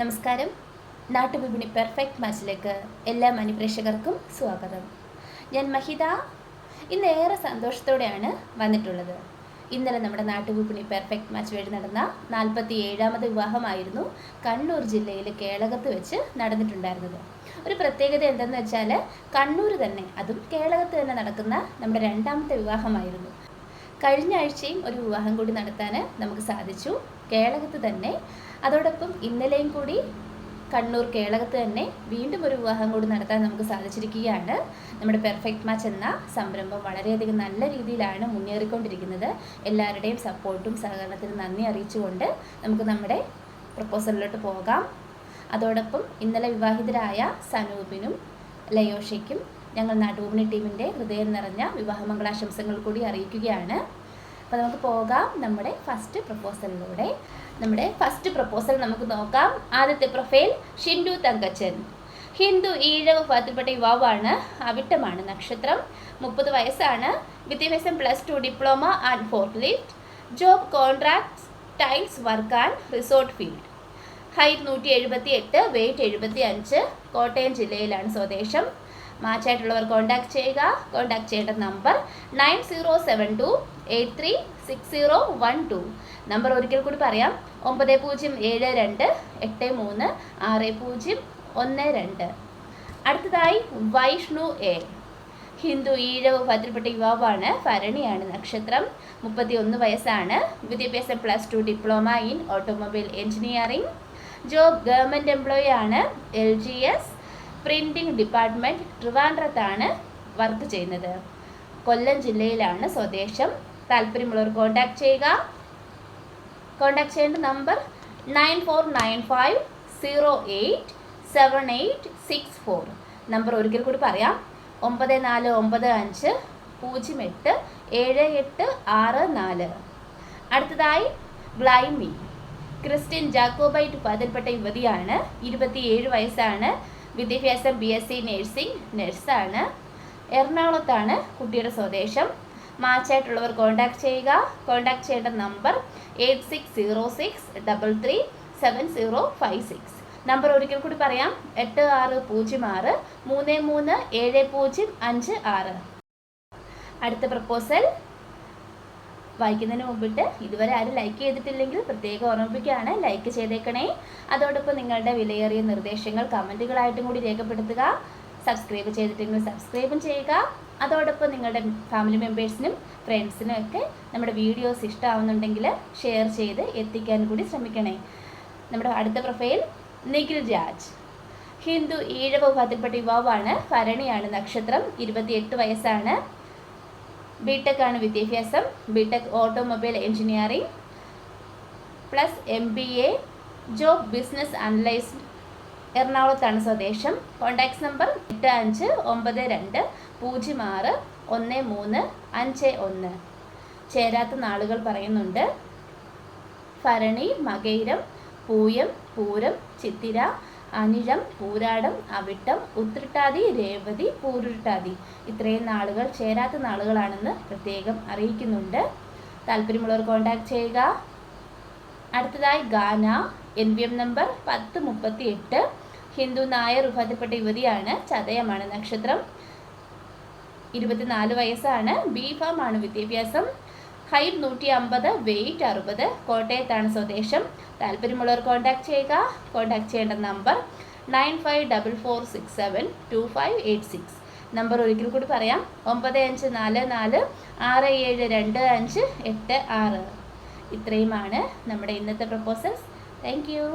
നമസ്കാരം. നാട്ടുവിപണി പെർഫെക്റ്റ് മാച്ചിലേക്ക് എല്ലാ മാന്യപ്രേക്ഷകർക്കും സ്വാഗതം. ഞാൻ മഹിത. ഇന്ന് ഏറെ സന്തോഷത്തോടെയാണ് വന്നിട്ടുള്ളത്. ഇന്നലെ നമ്മുടെ നാട്ടുവിപണി പെർഫെക്റ്റ് മാച്ച് വഴി നടന്ന 47ാമത് വിവാഹമായിരുന്നു കണ്ണൂർ ജില്ലയിലെ കേളകത്ത് വെച്ച് നടന്നിട്ടുണ്ടായിരുന്നത്. ഒരു പ്രത്യേകത എന്തെന്ന് വെച്ചാൽ കണ്ണൂർ തന്നെ, അതും കേളകത്ത് തന്നെ നടക്കുന്ന നമ്മുടെ രണ്ടാമത്തെ വിവാഹമായിരുന്നു. കഴിഞ്ഞ ആഴ്ചയും ഒരു വിവാഹം കൂടി നടത്താൻ നമുക്ക് സാധിച്ചു, കേളകത്ത് തന്നെ. അതോടൊപ്പം ഇന്നലെയും കൂടി കണ്ണൂർ കേളകത്ത് തന്നെ വീണ്ടും ഒരു വിവാഹം കൂടി നടത്താൻ നമുക്ക് സാധിച്ചിരിക്കുകയാണ്. നമ്മുടെ പെർഫെക്റ്റ് മാച്ച് എന്ന സംരംഭം വളരെയധികം നല്ല രീതിയിലാണ് മുന്നേറിക്കൊണ്ടിരിക്കുന്നത്. എല്ലാവരുടെയും സപ്പോർട്ടും സഹകരണത്തിനും നന്ദി അറിയിച്ചുകൊണ്ട് നമുക്ക് നമ്മുടെ പ്രപ്പോസലിലോട്ട് പോകാം. അതോടൊപ്പം ഇന്നലെ വിവാഹിതരായ സനൂപിനും ലയോഷയ്ക്കും ഞങ്ങൾ നാട്ടുവിപണി ടീമിൻ്റെ ഹൃദയം നിറഞ്ഞ വിവാഹമംഗളാശംസകൾ കൂടി അറിയിക്കുകയാണ്. അപ്പോൾ നമുക്ക് പോകാം നമ്മുടെ ഫസ്റ്റ് പ്രപ്പോസലിലൂടെ. നമ്മുടെ ഫസ്റ്റ് പ്രപ്പോസൽ നമുക്ക് നോക്കാം. ആദ്യത്തെ പ്രൊഫൈൽ ഷിൻഡു തങ്കച്ചൻ. ഹിന്ദു ഈഴവ വിഭാഗത്തിൽപ്പെട്ട യുവാവാണ്. അവിട്ടമാണ് നക്ഷത്രം. 30 വയസ്സാണ്. വിദ്യാഭ്യാസം +2 diploma and fourth lift. Job contracts, tiles work and resort field. Height 178, weight 75. Kottayam ജില്ലയിലാണ് സ്വദേശം. മാച്ചായിട്ടുള്ളവർ കോൺടാക്ട് ചെയ്യുക. കോൺടാക്ട് ചെയ്യേണ്ട നമ്പർ 9072836012. നമ്പർ ഒരിക്കൽ കൂടി പറയാം, 9072836012. അടുത്തതായി വൈഷ്ണു എ. ഹിന്ദു ഈഴവ വിഭാഗത്തിൽപ്പെട്ട യുവാവാണ്. ഭരണിയാണ് നക്ഷത്രം. 31 വയസ്സാണ്. വിദ്യാഭ്യാസം +2 diploma in automobile engineering. Job government employee ആണ്. LGS പ്രിൻറ്റിംഗ് ഡിപ്പാർട്ട്മെൻറ്റ്, ട്രിവാൻഡ്രത്താണ് വർക്ക് ചെയ്യുന്നത്. കൊല്ലം ജില്ലയിലാണ് സ്വദേശം. താല്പര്യമുള്ളവർ കോൺടാക്ട് ചെയ്യുക. കോൺടാക്ട് ചെയ്യേണ്ട നമ്പർ 9495087864. നമ്പർ ഒരിക്കൽ കൂടി പറയാം, 9495087864. അടുത്തതായി ഗ്ലൈമി. ക്രിസ്ത്യൻ ജാക്കോബൈറ്റ് വിഭാഗത്തിൽപ്പെട്ട യുവതിയാണ്. 27 വയസ്സാണ്. വിദ്യാഭ്യാസം BSc നഴ്സിംഗ്, നഴ്സാണ്. എറണാകുളത്താണ് കുട്ടിയുടെ സ്വദേശം. മാച്ചായിട്ടുള്ളവർ കോൺടാക്ട് ചെയ്യുക. കോൺടാക്ട് ചെയ്യേണ്ട നമ്പർ 8606337056. നമ്പർ ഒരിക്കൽ കൂടി പറയാം, 8606337056. അടുത്ത പ്രപ്പോസൽ വായിക്കുന്നതിന് മുമ്പിട്ട് ഇതുവരെ ആരും ലൈക്ക് ചെയ്തിട്ടില്ലെങ്കിൽ പ്രത്യേകം ഓർമ്മിപ്പിക്കുകയാണ്, ലൈക്ക് ചെയ്തേക്കണേ. അതോടൊപ്പം നിങ്ങളുടെ വിലയേറിയ നിർദ്ദേശങ്ങൾ കമൻറ്റുകളായിട്ടും കൂടി രേഖപ്പെടുത്തുക. സബ്സ്ക്രൈബ് ചെയ്തിട്ടെങ്കിൽ സബ്സ്ക്രൈബും ചെയ്യുക. അതോടൊപ്പം നിങ്ങളുടെ ഫാമിലി മെമ്പേഴ്സിനും ഫ്രണ്ട്സിനും ഒക്കെ നമ്മുടെ വീഡിയോസ് ഇഷ്ടമാവുന്നുണ്ടെങ്കിൽ ഷെയർ ചെയ്ത് എത്തിക്കാൻ കൂടി ശ്രമിക്കണേ. നമ്മുടെ അടുത്ത പ്രൊഫൈൽ നിഖിൽ രാജ്. ഹിന്ദു ഈഴവ വിഭാഗത്തിൽപ്പെട്ട യുവാവാണ്. ഭരണിയാണ് നക്ഷത്രം. 28 വയസ്സാണ്. BTech ആണ് വിദ്യാഭ്യാസം. BTech automobile engineering +MBA. Job business analyst. എറണാകുളത്താണ് സ്വദേശം. Contacts number 8590601351. ചേരാത്ത നാളുകൾ പറയുന്നുണ്ട്. ഭരണി, മകയിരം, പൂയം, പൂരം, ചിത്തിര, അനിഴം, പൂരാടം, അവിട്ടം, ഉത്രട്ടാതി, രേവതി, പൂരുരുട്ടാതി. ഇത്രയും നാളുകൾ ചേരാത്ത നാളുകളാണെന്ന് പ്രത്യേകം അറിയിക്കുന്നുണ്ട്. താല്പര്യമുള്ളവർ കോൺടാക്ട് ചെയ്യുക. അടുത്തതായി ഗാന. NVM number 1038. ഹിന്ദു നായർ വിഭാഗത്തിൽപ്പെട്ട യുവതിയാണ്. ചതയമാണ് നക്ഷത്രം. 24 വയസ്സാണ്. B.Pharm ആണ് വിദ്യാഭ്യാസം. Height 150, weight 60. കോട്ടയത്താണ് സ്വദേശം. താല്പര്യമുള്ളവർ കോൺടാക്ട് ചെയ്യുക. കോൺടാക്ട് ചെയ്യേണ്ട നമ്പർ 9544672586. നമ്പർ ഒരിക്കൽ കൂടി പറയാം, 9544672586. ഇത്രയുമാണ് നമ്മുടെ ഇന്നത്തെ പ്രപ്പോസൽസ്. Thank you.